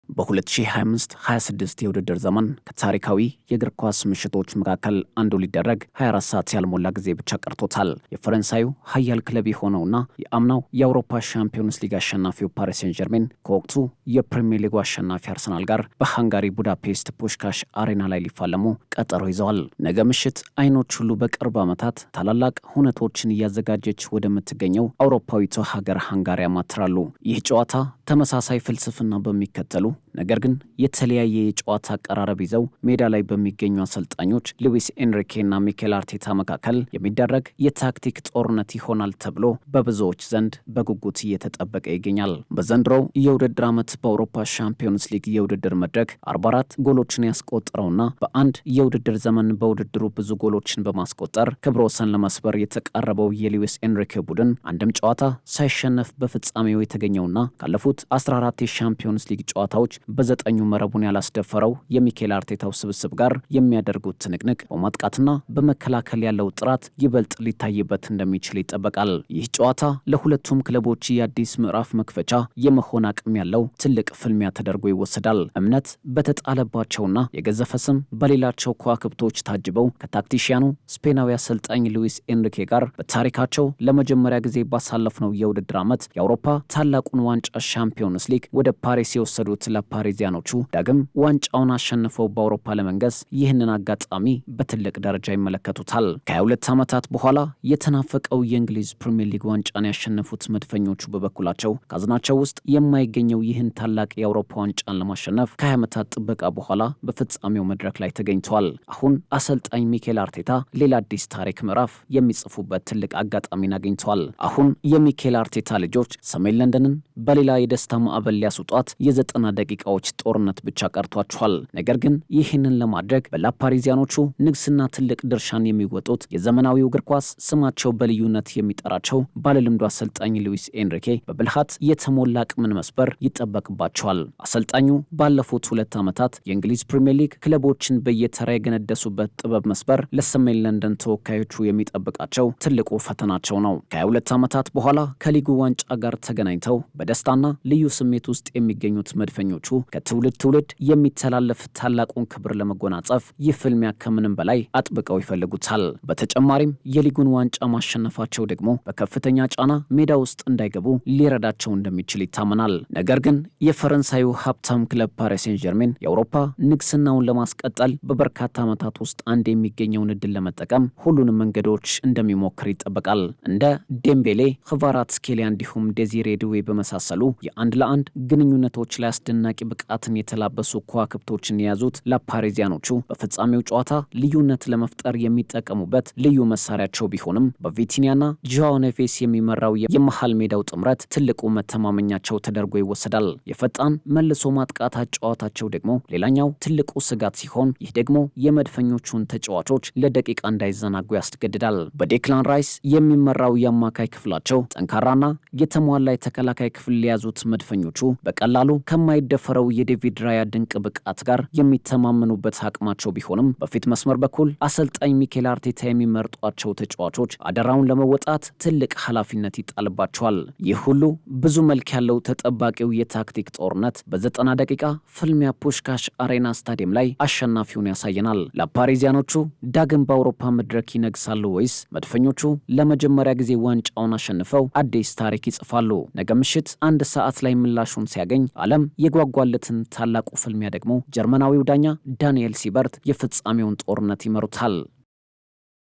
በ2025-26 የውድድር ዘመን ከታሪካዊ የእግር ኳስ ምሽቶች መካከል አንዱ ሊደረግ 24 ሰዓት ያልሞላ ጊዜ ብቻ ቀርቶታል። የፈረንሳዩ ኃያል ክለብ የሆነውና የአምናው የአውሮፓ ሻምፒዮንስ ሊግ አሸናፊው ፓሪስ ሴን ጀርሜን ከወቅቱ የፕሪሚየር ሊጉ አሸናፊ አርሰናል ጋር በሃንጋሪ ቡዳፔስት ፑሽካሽ አሬና ላይ ሊፋለሙ ቀጠሮ ይዘዋል። ነገ ምሽት አይኖች ሁሉ በቅርብ ዓመታት ታላላቅ ሁነቶችን እያዘጋጀች ወደምትገኘው አውሮፓዊቷ ሀገር ሃንጋሪ ያማትራሉ። ይህ ጨዋታ ተመሳሳይ ፍልስፍና በሚከተሉ ነገር ግን የተለያየ የጨዋታ አቀራረብ ይዘው ሜዳ ላይ በሚገኙ አሰልጣኞች ሉዊስ ኤንሪኬና ሚኬል አርቴታ መካከል የሚደረግ የታክቲክ ጦርነት ይሆናል ተብሎ በብዙዎች ዘንድ በጉጉት እየተጠበቀ ይገኛል። በዘንድሮው የውድድር ዓመት በአውሮፓ ሻምፒዮንስ ሊግ የውድድር መድረክ 44 ጎሎችን ያስቆጠረውና በአንድ የውድድር ዘመን በውድድሩ ብዙ ጎሎችን በማስቆጠር ክብረ ወሰን ለመስበር የተቃረበው የሉዊስ ኤንሪኬ ቡድን አንድም ጨዋታ ሳይሸነፍ በፍጻሜው የተገኘውና ካለፉት 14 የሻምፒዮንስ ሊግ ጨዋታዎች በዘጠኙ መረቡን ያላስደፈረው የሚኬል አርቴታው ስብስብ ጋር የሚያደርጉት ትንቅንቅ በማጥቃትና በመከላከል ያለው ጥራት ይበልጥ ሊታይበት እንደሚችል ይጠበቃል። ይህ ጨዋታ ለሁለቱም ክለቦች የአዲስ ምዕራፍ መክፈቻ የመሆን አቅም ያለው ትልቅ ፍልሚያ ተደርጎ ይወሰዳል። እምነት በተጣለባቸውና የገዘፈ ስም በሌላቸው ከዋክብቶች ታጅበው ከታክቲሽያኑ ስፔናዊ አሰልጣኝ ሉዊስ ኤንሪኬ ጋር በታሪካቸው ለመጀመሪያ ጊዜ ባሳለፍነው የውድድር ዓመት የአውሮፓ ታላቁን ዋንጫ ሻምፒዮንስ ሊግ ወደ ፓሪስ የወሰዱት ፓሪዚያኖቹ ዳግም ዋንጫውን አሸንፈው በአውሮፓ ለመንገስ ይህንን አጋጣሚ በትልቅ ደረጃ ይመለከቱታል። ከ22 ዓመታት በኋላ የተናፈቀው የእንግሊዝ ፕሪሚየር ሊግ ዋንጫን ያሸነፉት መድፈኞቹ በበኩላቸው ካዝናቸው ውስጥ የማይገኘው ይህን ታላቅ የአውሮፓ ዋንጫን ለማሸነፍ ከ20 ዓመታት ጥበቃ በኋላ በፍጻሜው መድረክ ላይ ተገኝተዋል። አሁን አሰልጣኝ ሚኬል አርቴታ ሌላ አዲስ ታሪክ ምዕራፍ የሚጽፉበት ትልቅ አጋጣሚን አግኝተዋል። አሁን የሚኬል አርቴታ ልጆች ሰሜን ለንደንን በሌላ የደስታ ማዕበል ሊያስውጧት የ90 ደቂቃዎች ጦርነት ብቻ ቀርቷቸዋል። ነገር ግን ይህንን ለማድረግ በላፓሪዚያኖቹ ንግስና ትልቅ ድርሻን የሚወጡት የዘመናዊው እግር ኳስ ስማቸው በልዩነት የሚጠራቸው ባለልምዱ አሰልጣኝ ሉዊስ ኤንሪኬ በብልሃት የተሞላ አቅምን መስበር ይጠበቅባቸዋል። አሰልጣኙ ባለፉት 2 ዓመታት የእንግሊዝ ፕሪሚየር ሊግ ክለቦችን በየተራ የገነደሱበት ጥበብ መስበር ለሰሜን ለንደን ተወካዮቹ የሚጠብቃቸው ትልቁ ፈተናቸው ነው። ከ22 ዓመታት በኋላ ከሊጉ ዋንጫ ጋር ተገናኝተው በደስታና ልዩ ስሜት ውስጥ የሚገኙት መድፈኞቹ ከትውልድ ትውልድ የሚተላለፍ ታላቁን ክብር ለመጎናጸፍ ይህ ፍልሚያ ከምንም በላይ አጥብቀው ይፈልጉታል። በተጨማሪም የሊጉን ዋንጫ ማሸነፋቸው ደግሞ በከፍተኛ ጫና ሜዳ ውስጥ እንዳይገቡ ሊረዳቸው እንደሚችል ይታመናል። ነገር ግን የፈረንሳዩ ሀብታም ክለብ ፓሪስ ሴን ጀርሜን የአውሮፓ ንግስናውን ለማስቀጠል በበርካታ ዓመታት ውስጥ አንድ የሚገኘውን እድል ለመጠቀም ሁሉንም መንገዶች እንደሚሞክር ይጠበቃል። እንደ ዴምቤሌ፣ ክቫራትስኬሊያ እንዲሁም ዴዚሬ ዱዌ በመሳሰሉ የአንድ ለአንድ ግንኙነቶች ላይ አስደናቂ ብቃትን የተላበሱ ከዋክብቶችን የያዙት ላፓሪዚያኖቹ በፍጻሜው ጨዋታ ልዩነት ለመፍጠር የሚጠቀሙበት ልዩ መሳሪያቸው ቢሆንም በቪቲኒያና ጆአው ኔቬስ የሚመራው የመሃል ሜዳው ጥምረት ትልቁ መተማመኛቸው ተደርጎ ይወሰዳል። የፈጣን መልሶ ማጥቃት ጨዋታቸው ደግሞ ሌላኛው ትልቁ ስጋት ሲሆን ይህ ደግሞ የመድፈኞቹን ተጫዋቾች ለደቂቃ እንዳይዘናጉ ያስገድዳል። በዴክላን ራይስ የሚመራው የአማካይ ክፍላቸው ጠንካራና የተሟላ የተከላካይ ክፍል የያዙት መድፈኞቹ በቀላሉ ከማይደፈረው የዴቪድ ራያ ድንቅ ብቃት ጋር የሚተማመኑበት አቅማቸው ቢሆንም በፊት መስመር በኩል አሰልጣኝ ሚኬል አርቴታ የሚመርጧቸው ተጫዋቾች አደራውን ለመወጣት ትልቅ ኃላፊነት ይጣልባቸዋል። ይህ ሁሉ ብዙ መልክ ያለው ተጠባቂው የታክቲክ ጦርነት በ90 ደቂቃ ፍልሚያ ፑሽካሽ አሬና ስታዲየም ላይ አሸናፊውን ያሳየናል። ለፓሪዚያኖቹ ዳግም በአውሮፓ መድረክ ይነግሳሉ ወይስ መድፈኞቹ ለመጀመሪያ ጊዜ ዋንጫውን አሸንፈው አዲስ ታሪክ ይጽፋሉ? ነገ ምሽት 1 ሰዓት ላይ ምላሹን ሲያገኝ ዓለም የጓጓለትን ታላቁ ፍልሚያ ደግሞ ጀርመናዊው ዳኛ ዳንኤል ሲበርት የፍጻሜውን ጦርነት ይመሩታል።